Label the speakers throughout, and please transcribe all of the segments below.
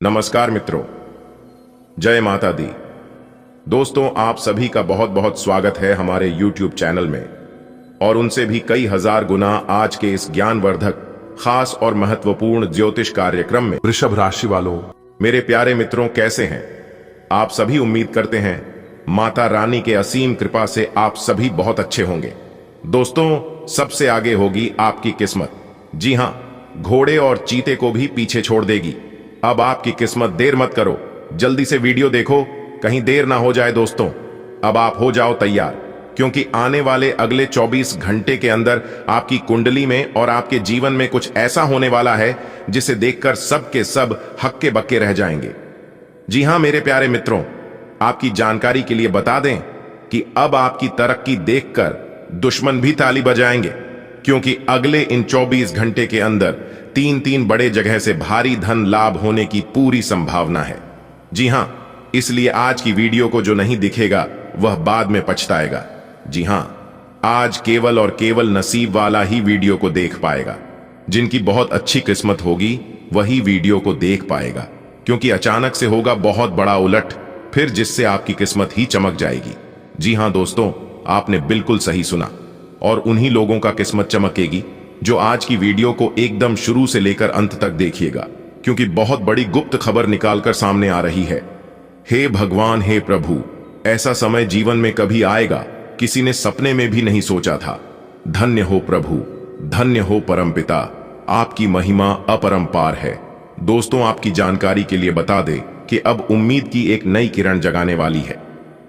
Speaker 1: नमस्कार मित्रों, जय माता दी। दोस्तों, आप सभी का बहुत बहुत स्वागत है हमारे YouTube चैनल में और उनसे भी कई हजार गुना आज के इस ज्ञानवर्धक, खास और महत्वपूर्ण ज्योतिष कार्यक्रम में।
Speaker 2: वृषभ राशि वालों,
Speaker 1: मेरे प्यारे मित्रों, कैसे हैं आप सभी? उम्मीद करते हैं माता रानी के असीम कृपा से आप सभी बहुत अच्छे होंगे। दोस्तों, सबसे आगे होगी आपकी किस्मत। जी हां, घोड़े और चीते को भी पीछे छोड़ देगी। अब आपकी किस्मत, देर मत करो, जल्दी से वीडियो देखो, कहीं देर ना हो जाए। दोस्तों, अब आप हो जाओ तैयार, क्योंकि आने वाले अगले 24 घंटे के अंदर आपकी कुंडली में और आपके जीवन में कुछ ऐसा होने वाला है जिसे देखकर सब के सब हक्के बक्के रह जाएंगे। जी हां मेरे प्यारे मित्रों, आपकी जानकारी के लिए बता दें कि अब आपकी तरक्की देखकर दुश्मन भी ताली बजाएंगे, क्योंकि अगले इन 24 घंटे के अंदर तीन बड़े जगह से भारी धन लाभ होने की पूरी संभावना है। जी हां, इसलिए आज की वीडियो को जो नहीं दिखेगा वह बाद में पछताएगा। जी हां, आज केवल और केवल नसीब वाला ही वीडियो को देख पाएगा। जिनकी बहुत अच्छी किस्मत होगी वही वीडियो को देख पाएगा, क्योंकि अचानक से होगा बहुत बड़ा उलट, फिर जिससे आपकी किस्मत ही चमक जाएगी। जी हां दोस्तों, आपने बिल्कुल सही सुना, और उन्हीं लोगों का किस्मत चमकेगी जो आज की वीडियो को एकदम शुरू से लेकर अंत तक देखिएगा, क्योंकि बहुत बड़ी गुप्त खबर निकालकर सामने आ रही है। हे भगवान, हे प्रभु, ऐसा समय जीवन में कभी आएगा किसी ने सपने में भी नहीं सोचा था। धन्य हो प्रभु, धन्य हो परमपिता, आपकी महिमा अपरंपार है। दोस्तों, आपकी जानकारी के लिए बता दें कि अब उम्मीद की एक नई किरण जगाने वाली है।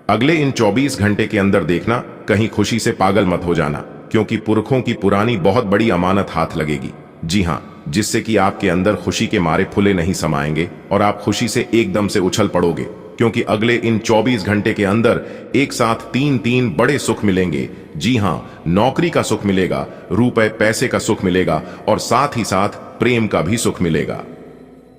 Speaker 1: अगले इन 24 घंटे के अंदर देखना, कहीं खुशी से पागल मत हो जाना, क्योंकि पुरखों की पुरानी बहुत बड़ी अमानत हाथ लगेगी। जी हां, जिससे कि आपके अंदर खुशी के मारे फुले नहीं समाएंगे और आप खुशी से एकदम से उछल पड़ोगे, क्योंकि अगले इन 24 घंटे के अंदर एक साथ तीन बड़े सुख मिलेंगे। जी हां, नौकरी का सुख मिलेगा, रुपए पैसे का सुख मिलेगा और साथ ही साथ प्रेम का भी सुख मिलेगा।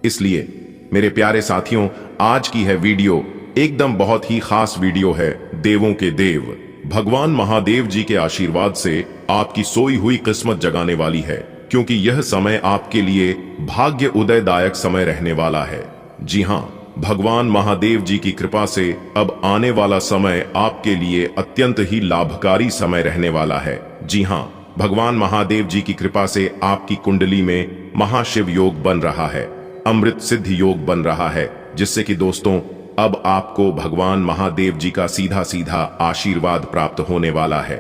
Speaker 1: इसलिए मेरे प्यारे साथियों, आज की है वीडियो एकदम बहुत ही खास वीडियो है। देवों के देव भगवान महादेव जी के आशीर्वाद से आपकी सोई हुई किस्मत जगाने वाली है, क्योंकि यह समय आपके लिए भाग्य उदयदायक समय रहने वाला है। जी हां, भगवान महादेव जी की कृपा से अब आने वाला समय आपके लिए अत्यंत ही लाभकारी समय रहने वाला है। जी हां, भगवान महादेव जी की कृपा से आपकी कुंडली में महाशिव योग बन रहा है, अमृत सिद्ध योग बन रहा है, जिससे कि दोस्तों अब आपको भगवान महादेव जी का सीधा सीधा आशीर्वाद प्राप्त होने वाला है।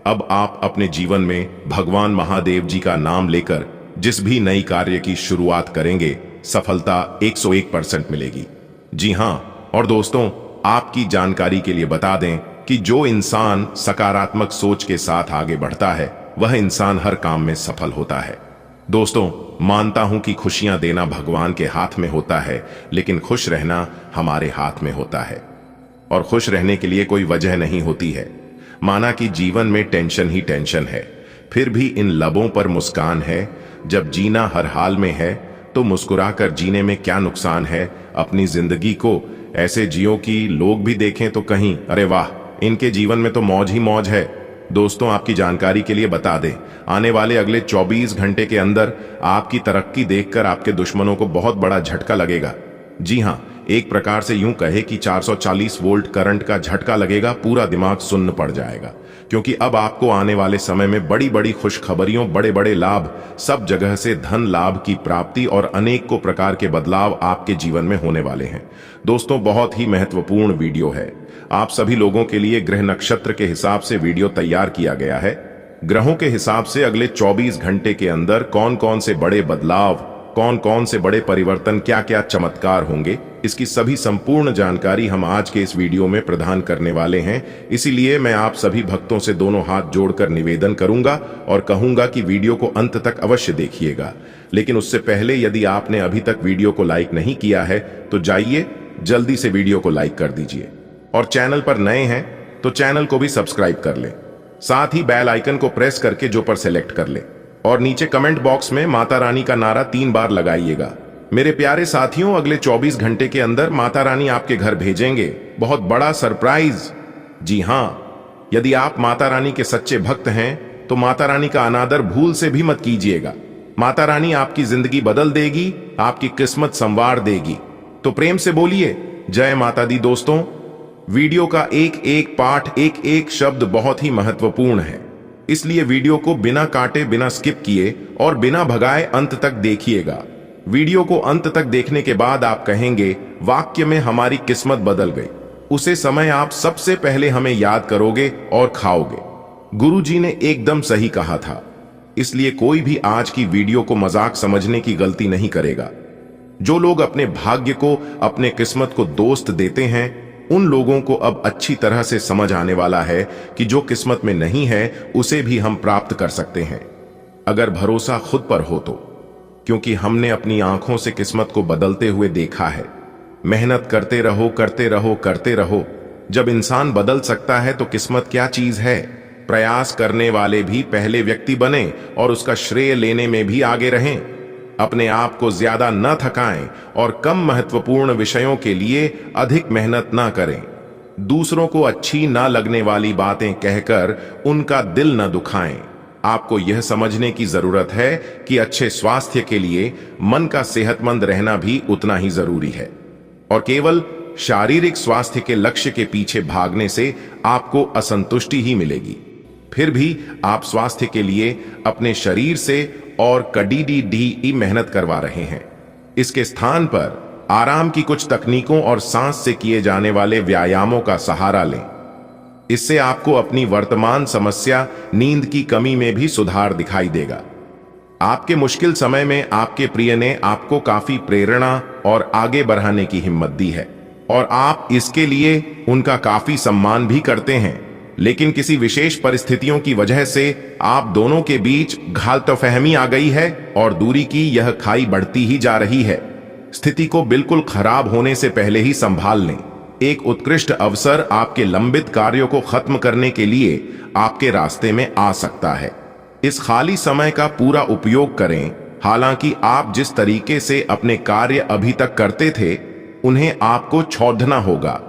Speaker 1: अब आप अपने जीवन में भगवान महादेव जी का नाम लेकर जिस भी नई कार्य की शुरुआत करेंगे, सफलता 101% मिलेगी। जी हां, और दोस्तों, आपकी जानकारी के लिए बता दें कि जो इंसान सकारात्मक सोच के साथ आगे बढ़ता है वह इंसान हर काम में सफल होता है। दोस्तों, मानता हूं कि खुशियां देना भगवान के हाथ में होता है, लेकिन खुश रहना हमारे हाथ में होता है, और खुश रहने के लिए कोई वजह नहीं होती है। माना कि जीवन में टेंशन ही टेंशन है, फिर भी इन लबों पर मुस्कान है। जब जीना हर हाल में है तो मुस्कुराकर जीने में क्या नुकसान है। अपनी जिंदगी को ऐसे जियो कि लोग भी देखें तो कहीं, अरे वाह, इनके जीवन में तो मौज ही मौज है। दोस्तों, आपकी जानकारी के लिए बता दें, आने वाले अगले 24 घंटे के अंदर आपकी तरक्की देखकर आपके दुश्मनों को बहुत बड़ा झटका लगेगा। जी हां, एक प्रकार से यूं कहे कि 440 वोल्ट करंट का झटका लगेगा, पूरा दिमाग सुन्न पड़ जाएगा, क्योंकि अब आपको आने वाले समय में बड़ी बड़ी खुशखबरियों, बड़े बड़े लाभ, सब जगह से धन लाभ की प्राप्ति और अनेकों प्रकार के बदलाव आपके जीवन में होने वाले हैं। दोस्तों, बहुत ही महत्वपूर्ण वीडियो है। आप सभी लोगों के लिए ग्रह नक्षत्र के हिसाब से वीडियो तैयार किया गया है। ग्रहों के हिसाब से अगले 24 घंटे के अंदर कौन कौन से बड़े बदलाव, कौन कौन से बड़े परिवर्तन, क्या क्या चमत्कार होंगे, इसकी सभी संपूर्ण जानकारी हम आज के इस वीडियो में प्रदान करने वाले हैं। इसीलिए मैं आप सभी भक्तों से दोनों हाथ जोड़कर निवेदन करूंगा और कहूंगा कि वीडियो को अंत तक अवश्य देखिएगा। लेकिन उससे पहले यदि आपने अभी तक वीडियो को लाइक नहीं किया है तो जाइए जल्दी से वीडियो को लाइक कर दीजिए, और चैनल पर नए हैं तो चैनल को भी सब्सक्राइब कर लें। साथ ही बेल आइकन को प्रेस करके जो पर सेलेक्ट कर ले, और नीचे कमेंट बॉक्स में माता रानी का नारा 3 बार लगाइएगा। मेरे प्यारे साथियों, अगले 24 घंटे के अंदर माता रानी आपके घर भेजेंगे बहुत बड़ा सरप्राइज। जी हां, यदि आप माता रानी के सच्चे भक्त हैं तो माता रानी का अनादर भूल से भी मत कीजिएगा। माता रानी आपकी जिंदगी बदल देगी, आपकी किस्मत संवार देगी। तो प्रेम से बोलिए जय माता दी। दोस्तों, वीडियो का एक एक पाठ, एक एक शब्द बहुत ही महत्वपूर्ण है, इसलिए वीडियो को बिना काटे, बिना स्किप किए और बिना भगाए अंत तक देखिएगा। वीडियो को अंत तक देखने के बाद आप कहेंगे वाक्य में हमारी किस्मत बदल गई। उसे समय आप सबसे पहले हमें याद करोगे और खाओगे। गुरुजी ने एकदम सही कहा था, इसलिए कोई भी आज की वीडियो को मजाक समझने की गलती नहीं करेगा। जो लोग अपने भाग्य को, अपने किस्मत को दोस्त देते हैं, उन लोगों को अब अच्छी तरह से समझ आने वाला है कि जो किस्मत में नहीं है उसे भी हम प्राप्त कर सकते हैं, अगर भरोसा खुद पर हो तो। क्योंकि हमने अपनी आंखों से किस्मत को बदलते हुए देखा है। मेहनत करते रहो, करते रहो, करते रहो। जब इंसान बदल सकता है तो किस्मत क्या चीज है। प्रयास करने वाले भी पहले व्यक्ति बने और उसका श्रेय लेने में भी आगे रहें। अपने आप को ज्यादा न थकाएं और कम महत्वपूर्ण विषयों के लिए अधिक मेहनत न करें। दूसरों को अच्छी न लगने वाली बातें कहकर उनका दिल न दुखाएं। आपको यह समझने की जरूरत है कि अच्छे स्वास्थ्य के लिए मन का सेहतमंद रहना भी उतना ही जरूरी है, और केवल शारीरिक स्वास्थ्य के लक्ष्य के पीछे भागने से आपको असंतुष्टि ही मिलेगी। फिर भी आप स्वास्थ्य के लिए अपने शरीर से और कड़ी मेहनत करवा रहे हैं। इसके स्थान पर आराम की कुछ तकनीकों और सांस से किए जाने वाले व्यायामों का सहारा लें। इससे आपको अपनी वर्तमान समस्या नींद की कमी में भी सुधार दिखाई देगा। आपके मुश्किल समय में आपके प्रिय ने आपको काफी प्रेरणा और आगे बढ़ाने की हिम्मत दी है, और आप इसके लिए उनका काफी सम्मान भी करते हैं। लेकिन किसी विशेष परिस्थितियों की वजह से आप दोनों के बीच गलतफहमी आ गई है और दूरी की यह खाई बढ़ती ही जा रही है। स्थिति को बिल्कुल खराब होने से पहले ही संभाल लें। एक उत्कृष्ट अवसर आपके लंबित कार्यों को खत्म करने के लिए आपके रास्ते में आ सकता है। इस खाली समय का पूरा उपयोग करें। हालांकि आप जिस तरीके से अपने कार्य अभी तक करते थे, उन्हें आपको छोड़ना होगा।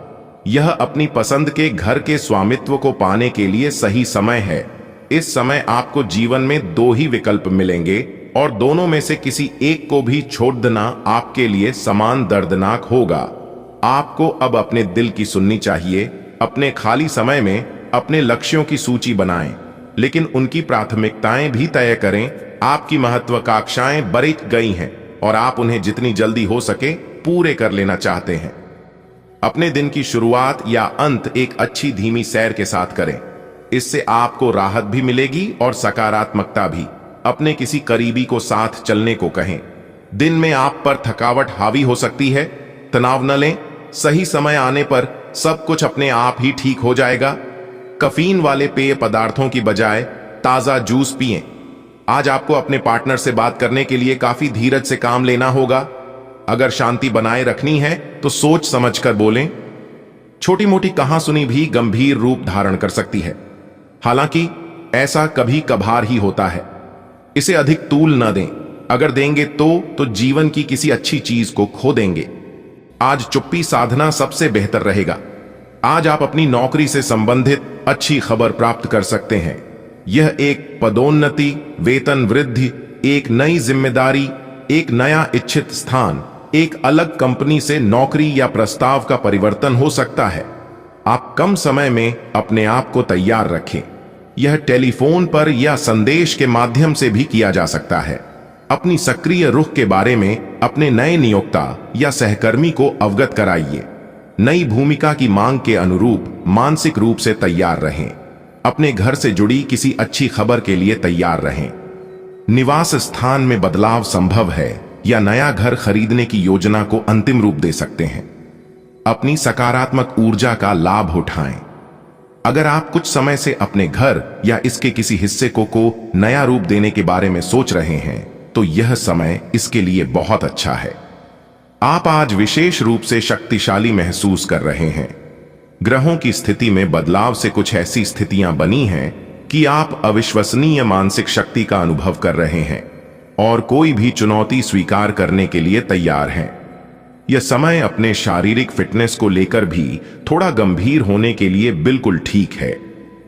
Speaker 1: यह अपनी पसंद के घर के स्वामित्व को पाने के लिए सही समय है। इस समय आपको जीवन में दो ही विकल्प मिलेंगे, और दोनों में से किसी एक को भी छोड़ देना आपके लिए समान दर्दनाक होगा। आपको अब अपने दिल की सुननी चाहिए। अपने खाली समय में अपने लक्ष्यों की सूची बनाएं, लेकिन उनकी प्राथमिकताएं भी तय करें। आपकी महत्वाकांक्षाएं बढ़ गई हैं और आप उन्हें जितनी जल्दी हो सके पूरे कर लेना चाहते हैं। अपने दिन की शुरुआत या अंत एक अच्छी धीमी सैर के साथ करें। इससे आपको राहत भी मिलेगी और सकारात्मकता भी। अपने किसी करीबी को साथ चलने को कहें। दिन में आप पर थकावट हावी हो सकती है, तनाव न लें। सही समय आने पर सब कुछ अपने आप ही ठीक हो जाएगा। कैफीन वाले पेय पदार्थों की बजाय ताजा जूस पिएं। आज आपको अपने पार्टनर से बात करने के लिए काफी धीरज से काम लेना होगा। अगर शांति बनाए रखनी है तो सोच समझकर बोलें। छोटी मोटी कहां सुनी भी गंभीर रूप धारण कर सकती है, हालांकि ऐसा कभी कभार ही होता है। इसे अधिक तूल न दें। अगर देंगे तो जीवन की किसी अच्छी चीज को खो देंगे। आज चुप्पी साधना सबसे बेहतर रहेगा। आज आप अपनी नौकरी से संबंधित अच्छी खबर प्राप्त कर सकते हैं। यह एक पदोन्नति, वेतन वृद्धि, एक नई जिम्मेदारी, एक नया इच्छित स्थान, एक अलग कंपनी से नौकरी या प्रस्ताव का परिवर्तन हो सकता है। आप कम समय में अपने आप को तैयार रखें। यह टेलीफोन पर या संदेश के माध्यम से भी किया जा सकता है। अपनी सक्रिय रुख के बारे में अपने नए नियोक्ता या सहकर्मी को अवगत कराइए। नई भूमिका की मांग के अनुरूप मानसिक रूप से तैयार रहें। अपने घर से जुड़ी किसी अच्छी खबर के लिए तैयार रहें। निवास स्थान में बदलाव संभव है या नया घर खरीदने की योजना को अंतिम रूप दे सकते हैं। अपनी सकारात्मक ऊर्जा का लाभ उठाएं। अगर आप कुछ समय से अपने घर या इसके किसी हिस्से को नया रूप देने के बारे में सोच रहे हैं, तो यह समय इसके लिए बहुत अच्छा है। आप आज विशेष रूप से शक्तिशाली महसूस कर रहे हैं। ग्रहों की स्थिति में बदलाव से कुछ ऐसी स्थितियां बनी हैं कि आप अविश्वसनीय मानसिक शक्ति का अनुभव कर रहे हैं और कोई भी चुनौती स्वीकार करने के लिए तैयार हैं। यह समय अपने शारीरिक फिटनेस को लेकर भी थोड़ा गंभीर होने के लिए बिल्कुल ठीक है,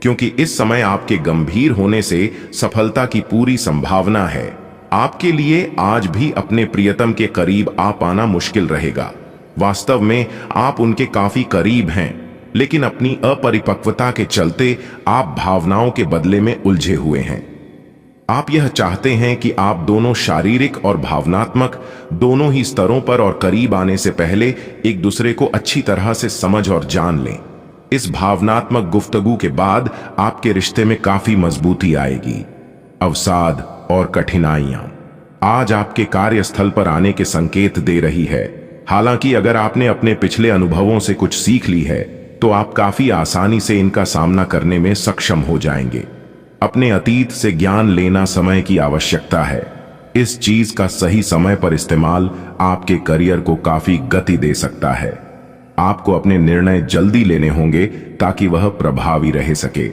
Speaker 1: क्योंकि इस समय आपके गंभीर होने से सफलता की पूरी संभावना है। आपके लिए आज भी अपने प्रियतम के करीब आ पाना मुश्किल रहेगा। वास्तव में आप उनके काफी करीब हैं, लेकिन अपनी अपरिपक्वता के चलते आप भावनाओं के बदले में उलझे हुए हैं। आप यह चाहते हैं कि आप दोनों शारीरिक और भावनात्मक दोनों ही स्तरों पर और करीब आने से पहले एक दूसरे को अच्छी तरह से समझ और जान लें। इस भावनात्मक गुफ्तगू के बाद आपके रिश्ते में काफी मजबूती आएगी। अवसाद और कठिनाइयां आज आपके कार्यस्थल पर आने के संकेत दे रही है। हालांकि अगर आपने अपने पिछले अनुभवों से कुछ सीख ली है तो आप काफी आसानी से इनका सामना करने में सक्षम हो जाएंगे। अपने अतीत से ज्ञान लेना समय की आवश्यकता है। इस चीज का सही समय पर इस्तेमाल आपके करियर को काफी गति दे सकता है। आपको अपने निर्णय जल्दी लेने होंगे ताकि वह प्रभावी रह सके।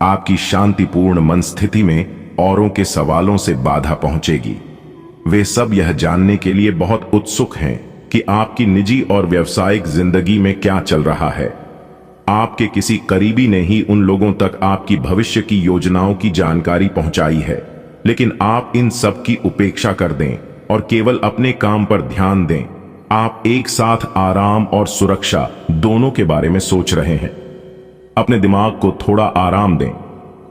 Speaker 1: आपकी शांतिपूर्ण मन स्थिति में औरों के सवालों से बाधा पहुंचेगी। वे सब यह जानने के लिए बहुत उत्सुक हैं कि आपकी निजी और व्यावसायिक जिंदगी में क्या चल रहा है। आपके किसी करीबी ने ही उन लोगों तक आपकी भविष्य की योजनाओं की जानकारी पहुंचाई है, लेकिन आप इन सब की उपेक्षा कर दें और केवल अपने काम पर ध्यान दें। आप एक साथ आराम और सुरक्षा दोनों के बारे में सोच रहे हैं। अपने दिमाग को थोड़ा आराम दें।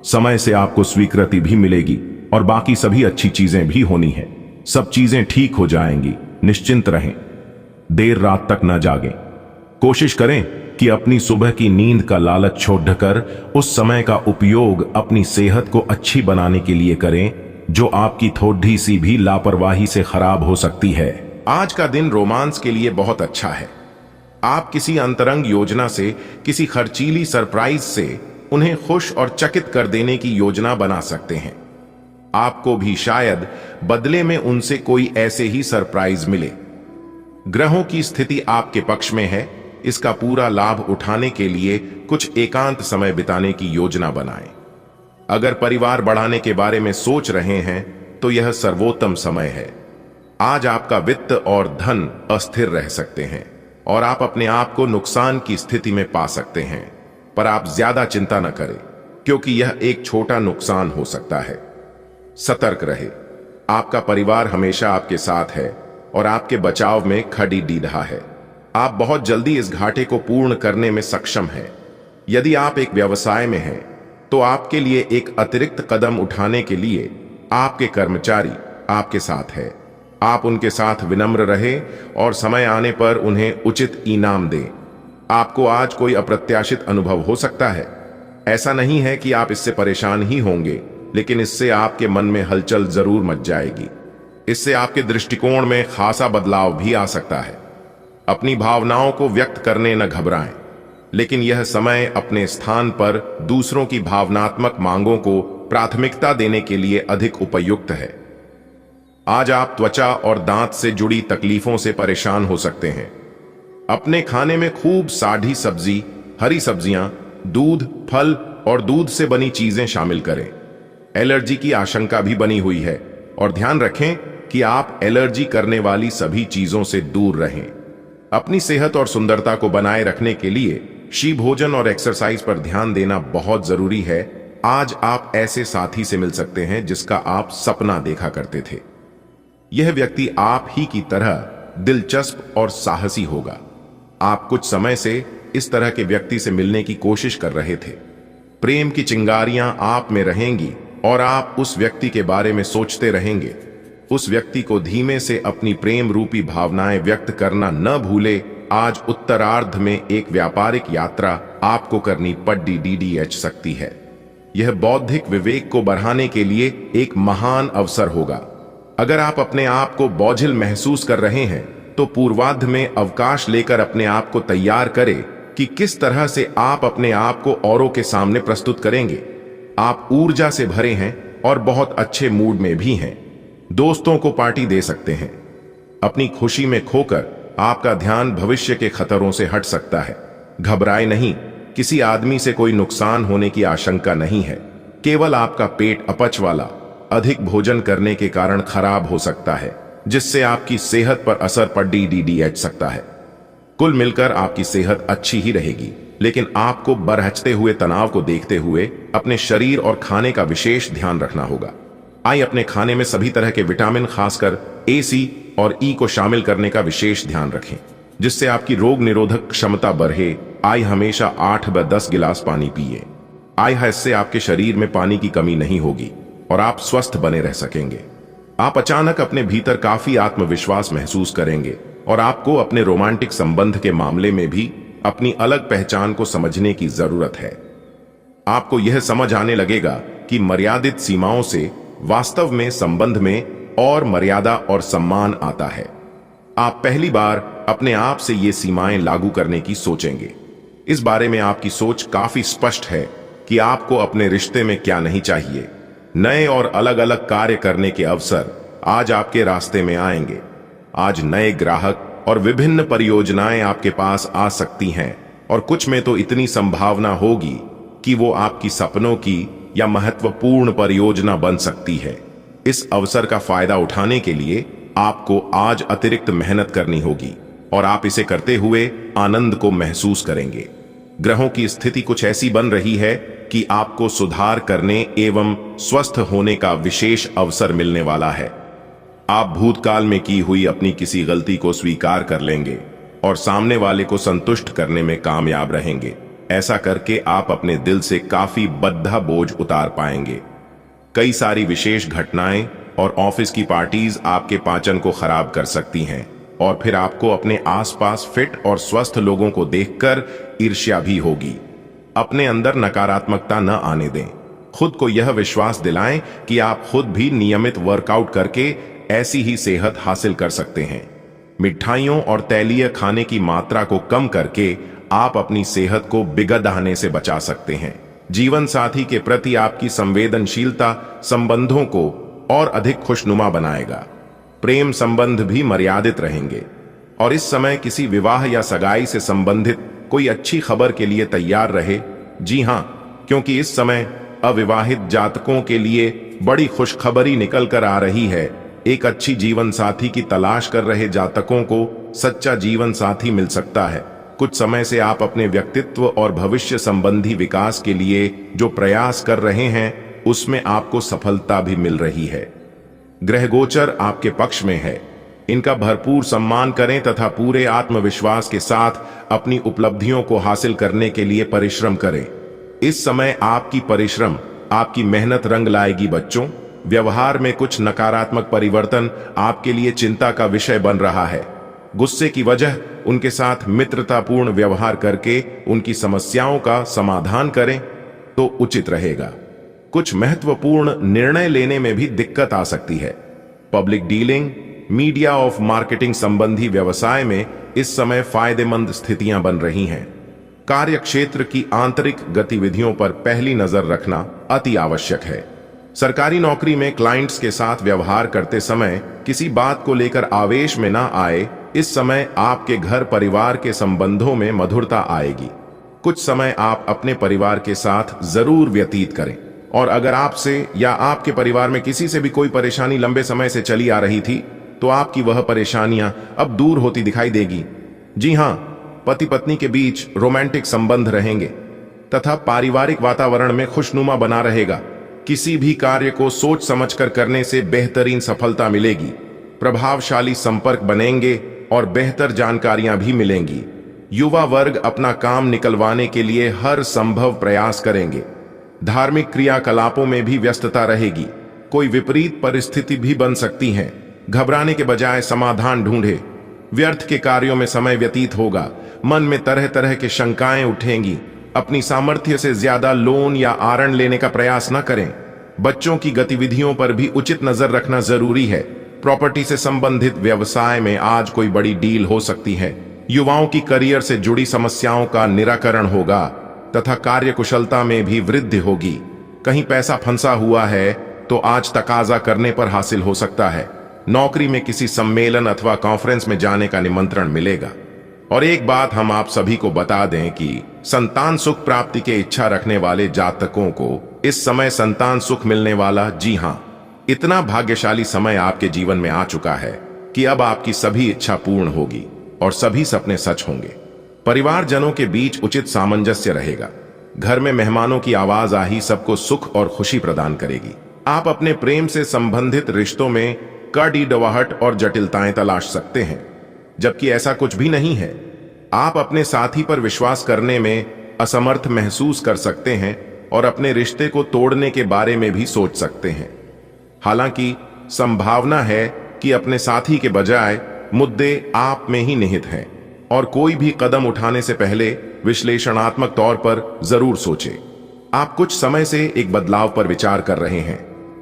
Speaker 1: समय से आपको स्वीकृति भी मिलेगी और बाकी सभी अच्छी चीजें भी होनी है। सब चीजें ठीक हो जाएंगी, निश्चिंत रहें। देर रात तक न जागें। कोशिश करें कि अपनी सुबह की नींद का लालच छोड़कर उस समय का उपयोग अपनी सेहत को अच्छी बनाने के लिए करें, जो आपकी थोड़ी सी भी लापरवाही से खराब हो सकती है। आज का दिन रोमांस के लिए बहुत अच्छा है। आप किसी अंतरंग योजना से, किसी खर्चीली सरप्राइज से उन्हें खुश और चकित कर देने की योजना बना सकते हैं। आपको भी शायद बदले में उनसे कोई ऐसे ही सरप्राइज मिले। ग्रहों की स्थिति आपके पक्ष में है। इसका पूरा लाभ उठाने के लिए कुछ एकांत समय बिताने की योजना बनाएं। अगर परिवार बढ़ाने के बारे में सोच रहे हैं तो यह सर्वोत्तम समय है। आज आपका वित्त और धन अस्थिर रह सकते हैं और आप अपने आप को नुकसान की स्थिति में पा सकते हैं, पर आप ज्यादा चिंता न करें क्योंकि यह एक छोटा नुकसान हो सकता है। सतर्क रहे। आपका परिवार हमेशा आपके साथ है और आपके बचाव में खड़ी दीधा है। आप बहुत जल्दी इस घाटे को पूर्ण करने में सक्षम हैं। यदि आप एक व्यवसाय में हैं तो आपके लिए एक अतिरिक्त कदम उठाने के लिए आपके कर्मचारी आपके साथ है। आप उनके साथ विनम्र रहे और समय आने पर उन्हें उचित इनाम दें। आपको आज कोई अप्रत्याशित अनुभव हो सकता है। ऐसा नहीं है कि आप इससे परेशान ही होंगे, लेकिन इससे आपके मन में हलचल जरूर मच जाएगी। इससे आपके दृष्टिकोण में खासा बदलाव भी आ सकता है। अपनी भावनाओं को व्यक्त करने न घबराएं, लेकिन यह समय अपने स्थान पर दूसरों की भावनात्मक मांगों को प्राथमिकता देने के लिए अधिक उपयुक्त है। आज आप त्वचा और दांत से जुड़ी तकलीफों से परेशान हो सकते हैं। अपने खाने में खूब साढ़ी सब्जी, हरी सब्जियां, दूध, फल और दूध से बनी चीजें शामिल करें। एलर्जी की आशंका भी बनी हुई है और ध्यान रखें कि आप एलर्जी करने वाली सभी चीजों से दूर रहें। अपनी सेहत और सुंदरता को बनाए रखने के लिए शी भोजन और एक्सरसाइज पर ध्यान देना बहुत जरूरी है। आज आप ऐसे साथी से मिल सकते हैं जिसका आप सपना देखा करते थे। यह व्यक्ति आप ही की तरह दिलचस्प और साहसी होगा। आप कुछ समय से इस तरह के व्यक्ति से मिलने की कोशिश कर रहे थे। प्रेम की चिंगारियां आप में रहेंगी और आप उस व्यक्ति के बारे में सोचते रहेंगे। उस व्यक्ति को धीमे से अपनी प्रेम रूपी भावनाएं व्यक्त करना न भूले। आज उत्तरार्ध में एक व्यापारिक यात्रा आपको करनी पड़ सकती है। यह बौद्धिक विवेक को बढ़ाने के लिए एक महान अवसर होगा। अगर आप अपने आप को बोझिल महसूस कर रहे हैं तो पूर्वार्ध में अवकाश लेकर अपने आप को तैयार करें कि किस तरह से आप अपने आप को औरों के सामने प्रस्तुत करेंगे। आप ऊर्जा से भरे हैं और बहुत अच्छे मूड में भी हैं। दोस्तों को पार्टी दे सकते हैं। अपनी खुशी में खोकर आपका ध्यान भविष्य के खतरों से हट सकता है। घबराए नहीं, किसी आदमी से कोई नुकसान होने की आशंका नहीं है। केवल आपका पेट अपच वाला अधिक भोजन करने के कारण खराब हो सकता है, जिससे आपकी सेहत पर असर पड़ सकता है। कुल मिलकर आपकी सेहत अच्छी ही रहेगी, लेकिन आपको बरहचते हुए तनाव को देखते हुए अपने शरीर और खाने का विशेष ध्यान रखना होगा। आइए अपने खाने में सभी तरह के विटामिन, खासकर ए, सी और ई को शामिल करने का विशेष ध्यान रखें। जिससे आपकी रोग निरोधक क्षमता बढ़े। आय हमेशा 8 व 10 गिलास पानी पिए। आय इससे आपके शरीर में पानी की कमी नहीं होगी और आप स्वस्थ बने रह सकेंगे। आप अचानक अपने भीतर काफी आत्मविश्वास महसूस करेंगे और आपको अपने रोमांटिक संबंध के मामले में भी अपनी अलग पहचान को समझने की जरूरत है। आपको यह समझ आने लगेगा कि मर्यादित सीमाओं से वास्तव में संबंध में और मर्यादा और सम्मान आता है। आप पहली बार अपने आप से ये सीमाएं लागू करने की सोचेंगे। इस बारे में आपकी सोच काफी स्पष्ट है कि आपको अपने रिश्ते में क्या नहीं चाहिए। नए और अलग अलग कार्य करने के अवसर आज आपके रास्ते में आएंगे। आज नए ग्राहक और विभिन्न परियोजनाएं आपके पास आ सकती हैं और कुछ में तो इतनी संभावना होगी कि वो आपकी सपनों की या महत्वपूर्ण परियोजना बन सकती है। इस अवसर का फायदा उठाने के लिए आपको आज अतिरिक्त मेहनत करनी होगी और आप इसे करते हुए आनंद को महसूस करेंगे। ग्रहों की स्थिति कुछ ऐसी बन रही है कि आपको सुधार करने एवं स्वस्थ होने का विशेष अवसर मिलने वाला है। आप भूतकाल में की हुई अपनी किसी गलती को स्वीकार कर लेंगे और सामने वाले को संतुष्ट करने में कामयाब रहेंगे। ऐसा करके आप अपने दिल से काफी बद्धा बोझ उतार पाएंगे। कई सारी विशेष घटनाएं और ऑफिस की पार्टीज आपके पाचन को खराब कर सकती हैं और फिर आपको अपने आसपास फिट और स्वस्थ लोगों को देखकर ईर्ष्या भी होगी। अपने अंदर नकारात्मकता न आने दें। खुद को यह विश्वास दिलाएं कि आप खुद भी नियमित वर्कआउट करके ऐसी ही सेहत हासिल कर सकते हैं। मिठाइयों और तैलीय खाने की मात्रा को कम करके आप अपनी सेहत को बिगड़ने से बचा सकते हैं। जीवन साथी के प्रति आपकी संवेदनशीलता संबंधों को और अधिक खुशनुमा बनाएगा। प्रेम संबंध भी मर्यादित रहेंगे और इस समय किसी विवाह या सगाई से संबंधित कोई अच्छी खबर के लिए तैयार रहे। जी हां, क्योंकि इस समय अविवाहित जातकों के लिए बड़ी खुशखबरी निकल कर आ रही है। एक अच्छी जीवन साथी की तलाश कर रहे जातकों को सच्चा जीवन साथी मिल सकता है। कुछ समय से आप अपने व्यक्तित्व और भविष्य संबंधी विकास के लिए जो प्रयास कर रहे हैं उसमें आपको सफलता भी मिल रही है। ग्रह गोचर आपके पक्ष में है। इनका भरपूर सम्मान करें तथा पूरे आत्मविश्वास के साथ अपनी उपलब्धियों को हासिल करने के लिए परिश्रम करें। इस समय आपकी परिश्रम, आपकी मेहनत रंग लाएगी। बच्चों, व्यवहार में कुछ नकारात्मक परिवर्तन आपके लिए चिंता का विषय बन रहा है। गुस्से की वजह उनके साथ मित्रतापूर्ण व्यवहार करके उनकी समस्याओं का समाधान करें तो उचित रहेगा। कुछ महत्वपूर्ण निर्णय लेने में भी दिक्कत आ सकती है। Public dealing, media of marketing संबंधी व्यवसाय में इस समय फायदेमंद स्थितियां बन रही हैं। कार्य क्षेत्र की आंतरिक गतिविधियों पर पहली नजर रखना अति आवश्यक है। सरकारी नौकरी में क्लाइंट्स के साथ व्यवहार करते समय किसी बात को लेकर आवेश में ना आए। इस समय आपके घर परिवार के संबंधों में मधुरता आएगी। कुछ समय आप अपने परिवार के साथ जरूर व्यतीत करें और अगर आपसे या आपके परिवार में किसी से भी कोई परेशानी लंबे समय से चली आ रही थी तो आपकी वह परेशानियां अब दूर होती दिखाई देगी। जी हां, पति पत्नी के बीच रोमांटिक संबंध रहेंगे तथा पारिवारिक वातावरण में खुशनुमा बना रहेगा। किसी भी कार्य को सोच समझकर करने से बेहतरीन सफलता मिलेगी। प्रभावशाली संपर्क बनेंगे और बेहतर जानकारियां भी मिलेंगी। युवा वर्ग अपना काम निकलवाने के लिए हर संभव प्रयास करेंगे। धार्मिक क्रियाकलापों में भी व्यस्तता रहेगी। कोई विपरीत परिस्थिति भी बन सकती है। घबराने के बजाय समाधान ढूंढे। व्यर्थ के कार्यों में समय व्यतीत होगा। मन में तरह तरह के शंकाएं उठेंगी। अपनी सामर्थ्य से ज्यादा लोन या आरण लेने का प्रयास न करें। बच्चों की गतिविधियों पर भी उचित नजर रखना जरूरी है। प्रॉपर्टी से संबंधित व्यवसाय में आज कोई बड़ी डील हो सकती है। युवाओं की करियर से जुड़ी समस्याओं का निराकरण होगा तथा कार्यकुशलता में भी वृद्धि होगी। कहीं पैसा फंसा हुआ है तो आज तकाजा करने पर हासिल हो सकता है। नौकरी में किसी सम्मेलन अथवा कॉन्फ्रेंस में जाने का निमंत्रण मिलेगा। और एक बात हम आप सभी को बता दें कि संतान सुख प्राप्ति के इच्छा रखने वाले जातकों को इस समय संतान सुख मिलने वाला। जी हां, इतना भाग्यशाली समय आपके जीवन में आ चुका है कि अब आपकी सभी इच्छा पूर्ण होगी और सभी सपने सच होंगे। परिवारजनों के बीच उचित सामंजस्य रहेगा। घर में मेहमानों की आवाज आही सबको सुख और खुशी प्रदान करेगी। आप अपने प्रेम से संबंधित रिश्तों में कड़ी डवाहट और जटिलताएं तलाश सकते हैं। जबकि ऐसा कुछ भी नहीं है। आप अपने साथी पर विश्वास करने में असमर्थ महसूस कर सकते हैं और अपने रिश्ते को तोड़ने के बारे में भी सोच सकते हैं। हालांकि संभावना है कि अपने साथी के बजाय मुद्दे आप में ही निहित हैं और कोई भी कदम उठाने से पहले विश्लेषणात्मक तौर पर जरूर सोचें। आप कुछ समय से एक बदलाव पर विचार कर रहे हैं।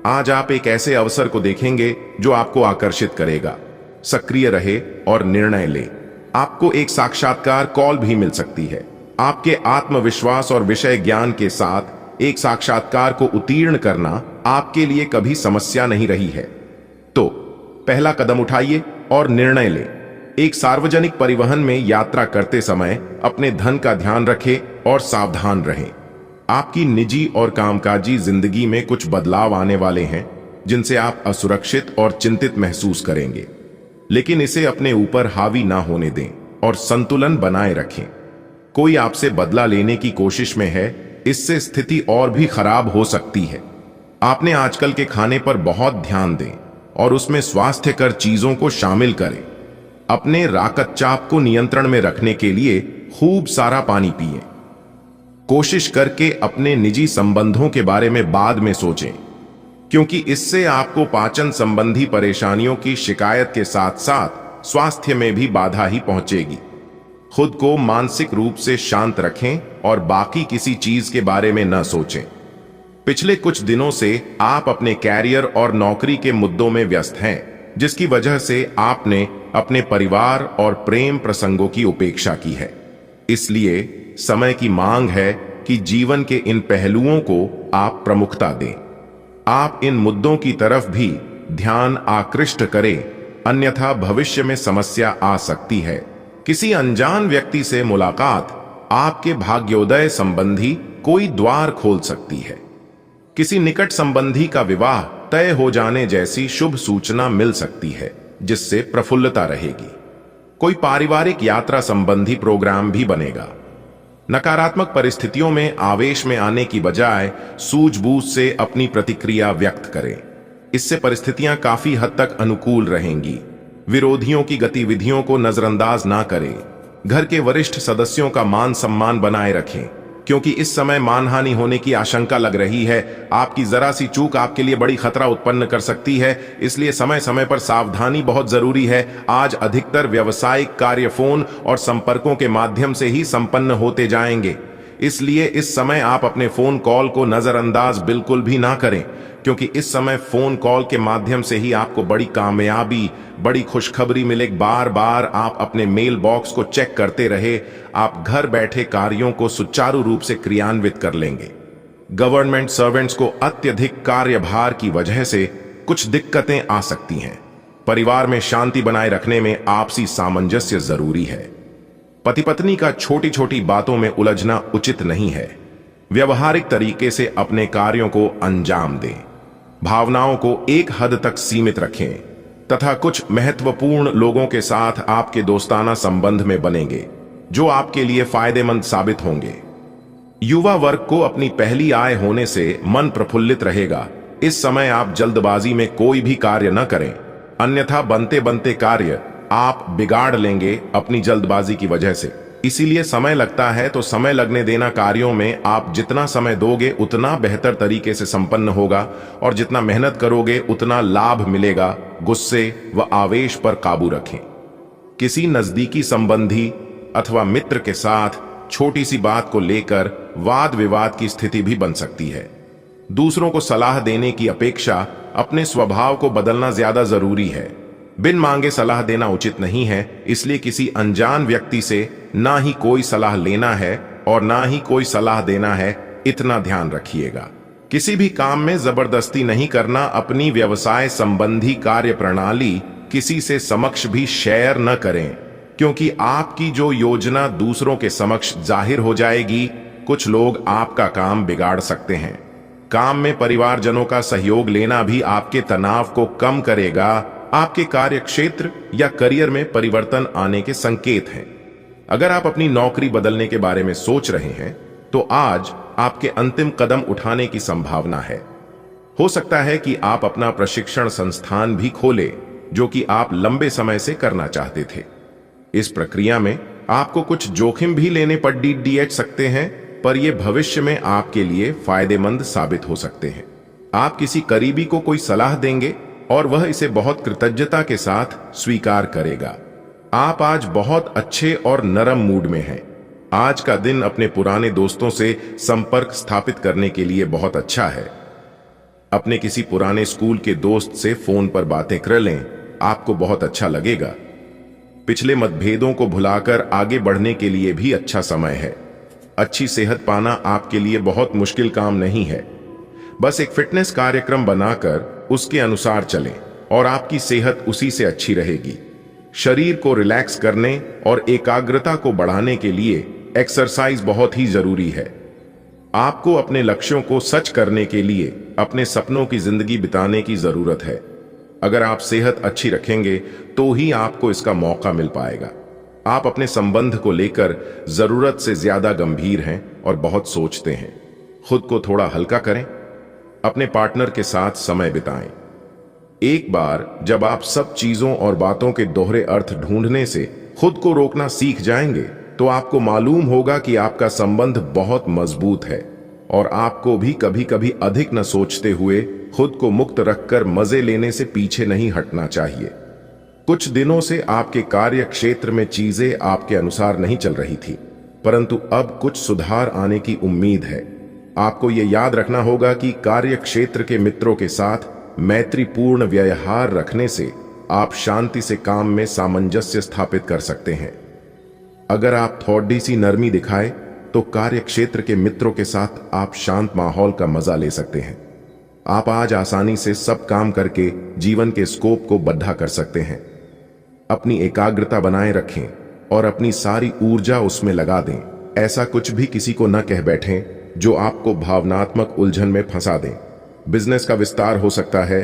Speaker 1: आज आप एक ऐसे अवसर को देखेंगे जो आपको आकर्षित करेगा। सक्रिय रहे और निर्णय ले। आपको एक साक्षात्कार कॉल भी मिल सकती है। आपके आत्मविश्वास और विषय ज्ञान के साथ एक साक्षात्कार को उत्तीर्ण करना आपके लिए कभी समस्या नहीं रही है। तो पहला कदम उठाइए और निर्णय लें। एक सार्वजनिक परिवहन में यात्रा करते समय अपने धन का ध्यान रखें और सावधान रहें। आपकी निजी और कामकाजी जिंदगी में कुछ बदलाव आने वाले हैं जिनसे आप असुरक्षित और चिंतित महसूस करेंगे, लेकिन इसे अपने ऊपर हावी ना होने दें और संतुलन बनाए रखें। कोई आपसे बदला लेने की कोशिश में है, इससे स्थिति और भी खराब हो सकती है। आपने आजकल के खाने पर बहुत ध्यान दें और उसमें स्वास्थ्यकर चीजों को शामिल करें। अपने रक्तचाप को नियंत्रण में रखने के लिए खूब सारा पानी पिएं। कोशिश करके अपने निजी संबंधों के बारे में बाद में सोचें, क्योंकि इससे आपको पाचन संबंधी परेशानियों की शिकायत के साथ साथ स्वास्थ्य में भी बाधा ही पहुंचेगी। खुद को मानसिक रूप से शांत रखें और बाकी किसी चीज के बारे में न सोचें। पिछले कुछ दिनों से आप अपने कैरियर और नौकरी के मुद्दों में व्यस्त हैं, जिसकी वजह से आपने अपने परिवार और प्रेम प्रसंगों की उपेक्षा की है। इसलिए समय की मांग है कि जीवन के इन पहलुओं को आप प्रमुखता दें। आप इन मुद्दों की तरफ भी ध्यान आकृष्ट करें, अन्यथा भविष्य में समस्या आ सकती है। किसी अनजान व्यक्ति से मुलाकात आपके भाग्योदय संबंधी कोई द्वार खोल सकती है। किसी निकट संबंधी का विवाह तय हो जाने जैसी शुभ सूचना मिल सकती है, जिससे प्रफुल्लता रहेगी। कोई पारिवारिक यात्रा संबंधी प्रोग्राम भी बनेगा। नकारात्मक परिस्थितियों में आवेश में आने की बजाय सूझबूझ से अपनी प्रतिक्रिया व्यक्त करें। इससे परिस्थितियां काफी हद तक अनुकूल रहेंगी। विरोधियों की गतिविधियों को नजरअंदाज ना करें। घर के वरिष्ठ सदस्यों का मान सम्मान बनाए रखें, क्योंकि इस समय मानहानि होने की आशंका लग रही है। आपकी जरा सी चूक आपके लिए बड़ी खतरा उत्पन्न कर सकती है, इसलिए समय समय पर सावधानी बहुत जरूरी है। आज अधिकतर व्यावसायिक कार्य फोन और संपर्कों के माध्यम से ही संपन्न होते जाएंगे, इसलिए इस समय आप अपने फोन कॉल को नजरअंदाज बिल्कुल भी ना करें, क्योंकि इस समय फोन कॉल के माध्यम से ही आपको बड़ी कामयाबी, बड़ी खुशखबरी मिले। बार बार आप अपने मेल बॉक्स को चेक करते रहे, आप घर बैठे कार्यों को सुचारू रूप से क्रियान्वित कर लेंगे। गवर्नमेंट सर्वेंट्स को अत्यधिक कार्यभार की वजह से कुछ दिक्कतें आ सकती हैं। परिवार में शांति बनाए रखने में आपसी सामंजस्य जरूरी है। पति पत्नी का छोटी छोटी बातों में उलझना उचित नहीं है। व्यवहारिक तरीके से अपने कार्यों को अंजाम दें। भावनाओं को एक हद तक सीमित रखें तथा कुछ महत्वपूर्ण लोगों के साथ आपके दोस्ताना संबंध में बनेंगे, जो आपके लिए फायदेमंद साबित होंगे। युवा वर्ग को अपनी पहली आय होने से मन प्रफुल्लित रहेगा। इस समय आप जल्दबाजी में कोई भी कार्य न करें, अन्यथा बनते बनते कार्य आप बिगाड़ लेंगे अपनी जल्दबाजी की वजह से। इसीलिए समय लगता है तो समय लगने देना। कार्यों में आप जितना समय दोगे उतना बेहतर तरीके से संपन्न होगा, और जितना मेहनत करोगे उतना लाभ मिलेगा। गुस्से व आवेश पर काबू रखें। किसी नजदीकी संबंधी अथवा मित्र के साथ छोटी सी बात को लेकर वाद विवाद की स्थिति भी बन सकती है। दूसरों को सलाह देने की अपेक्षा अपने स्वभाव को बदलना ज्यादा जरूरी है। बिन मांगे सलाह देना उचित नहीं है, इसलिए किसी अनजान व्यक्ति से ना ही कोई सलाह लेना है और ना ही कोई सलाह देना है, इतना ध्यान रखिएगा। किसी भी काम में जबरदस्ती नहीं करना। अपनी व्यवसाय संबंधी कार्य प्रणाली किसी से समक्ष भी शेयर न करें, क्योंकि आपकी जो योजना दूसरों के समक्ष जाहिर हो जाएगी। कुछ लोग आपका काम बिगाड़ सकते हैं। काम में परिवारजनों का सहयोग लेना भी आपके तनाव को कम करेगा। आपके कार्य क्षेत्र या करियर में परिवर्तन आने के संकेत हैं। अगर आप अपनी नौकरी बदलने के बारे में सोच रहे हैं तो आज आपके अंतिम कदम उठाने की संभावना है। हो सकता है कि आप अपना प्रशिक्षण संस्थान भी खोलें, जो कि आप लंबे समय से करना चाहते थे। इस प्रक्रिया में आपको कुछ जोखिम भी लेने पड़ DH सकते हैं, पर यह भविष्य में आपके लिए फायदेमंद साबित हो सकते हैं। आप किसी करीबी को कोई सलाह देंगे और वह इसे बहुत कृतज्ञता के साथ स्वीकार करेगा। आप आज बहुत अच्छे और नरम मूड में हैं। आज का दिन अपने पुराने दोस्तों से संपर्क स्थापित करने के लिए बहुत अच्छा है। अपने किसी पुराने स्कूल के दोस्त से फोन पर बातें कर लें, आपको बहुत अच्छा लगेगा। पिछले मतभेदों को भुलाकर आगे बढ़ने के लिए भी अच्छा समय है। अच्छी सेहत पाना आपके लिए बहुत मुश्किल काम नहीं है। बस एक फिटनेस कार्यक्रम बनाकर उसके अनुसार चलें और आपकी सेहत उसी से अच्छी रहेगी। शरीर को रिलैक्स करने और एकाग्रता को बढ़ाने के लिए एक्सरसाइज बहुत ही जरूरी है। आपको अपने लक्ष्यों को सच करने के लिए अपने सपनों की जिंदगी बिताने की जरूरत है। अगर आप सेहत अच्छी रखेंगे तो ही आपको इसका मौका मिल पाएगा। आप अपने संबंध को लेकर जरूरत से ज्यादा गंभीर हैं और बहुत सोचते हैं। खुद को थोड़ा हल्का करें। अपने पार्टनर के साथ समय बिताएं। एक बार जब आप सब चीजों और बातों के दोहरे अर्थ ढूंढने से खुद को रोकना सीख जाएंगे तो आपको मालूम होगा कि आपका संबंध बहुत मजबूत है और आपको भी कभी कभी अधिक न सोचते हुए खुद को मुक्त रखकर मजे लेने से पीछे नहीं हटना चाहिए। कुछ दिनों से आपके कार्य क्षेत्र में चीजें आपके अनुसार नहीं चल रही थी, परंतु अब कुछ सुधार आने की उम्मीद है। आपको यह याद रखना होगा कि कार्य क्षेत्र के मित्रों के साथ मैत्रीपूर्ण व्यवहार रखने से आप शांति से काम में सामंजस्य स्थापित कर सकते हैं। अगर आप थोड़ी सी नरमी दिखाए तो कार्य क्षेत्र के मित्रों के साथ आप शांत माहौल का मजा ले सकते हैं। आप आज आसानी से सब काम करके जीवन के स्कोप को बढ़ा कर सकते हैं। अपनी एकाग्रता बनाए रखें और अपनी सारी ऊर्जा उसमें लगा दें। ऐसा कुछ भी किसी को न कह बैठें जो आपको भावनात्मक उलझन में फंसा दें। बिजनेस का विस्तार हो सकता है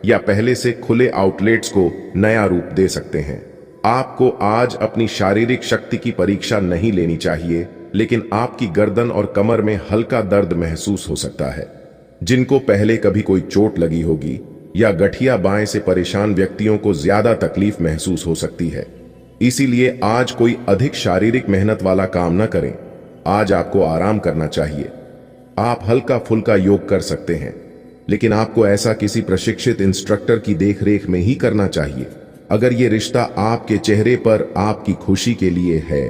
Speaker 1: या पहले से खुले आउटलेट्स को नया रूप दे सकते हैं। आपको आज अपनी शारीरिक शक्ति की परीक्षा नहीं लेनी चाहिए, लेकिन आपकी गर्दन और कमर में हल्का दर्द महसूस हो सकता है। जिनको पहले कभी कोई चोट लगी होगी या गठिया बाएं से परेशान व्यक्तियों को ज्यादा तकलीफ महसूस हो सकती है। इसीलिए आज कोई अधिक शारीरिक मेहनत वाला काम न करें। आज आपको आराम करना चाहिए। आप हल्का फुल्का योग कर सकते हैं, लेकिन आपको ऐसा किसी प्रशिक्षित इंस्ट्रक्टर की देखरेख में ही करना चाहिए। अगर ये रिश्ता आपके चेहरे पर आपकी खुशी के लिए है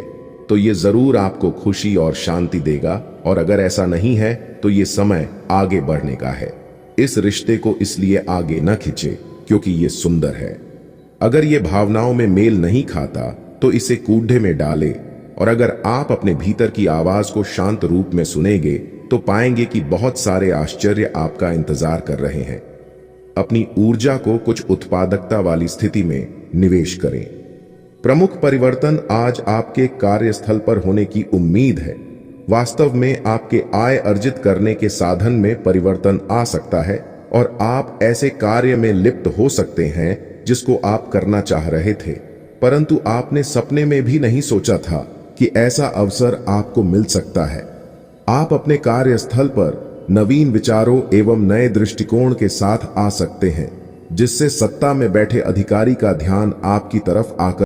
Speaker 1: तो ये जरूर आपको खुशी और शांति देगा, और अगर ऐसा नहीं है तो ये समय आगे बढ़ने का है। इस रिश्ते को इसलिए आगे न खींचे क्योंकि ये सुंदर है। अगर ये भावनाओं में मेल नहीं खाता तो इसे कूढ़े में डाले, और अगर आप अपने भीतर की आवाज को शांत रूप में सुनेंगे तो पाएंगे कि बहुत सारे आश्चर्य आपका इंतजार कर रहे हैं। अपनी ऊर्जा को कुछ उत्पादकता वाली स्थिति में निवेश करें। प्रमुख परिवर्तन आज आपके कार्यस्थल पर होने की उम्मीद है। वास्तव में आपके आय अर्जित करने के साधन में परिवर्तन आ सकता है और आप ऐसे कार्य में लिप्त हो सकते हैं जिसको आप करना चाह रहे थे, परंतु आपने सपने में भी नहीं सोचा था कि ऐसा अवसर आपको मिल सकता है। आप अपने कार्यस्थल पर नवीन विचारों एवं नए दृष्टिकोण के साथ आ सकते हैं, जिससे सत्ता में बैठे अधिकारी का ध्यान आपकी तरफ आकर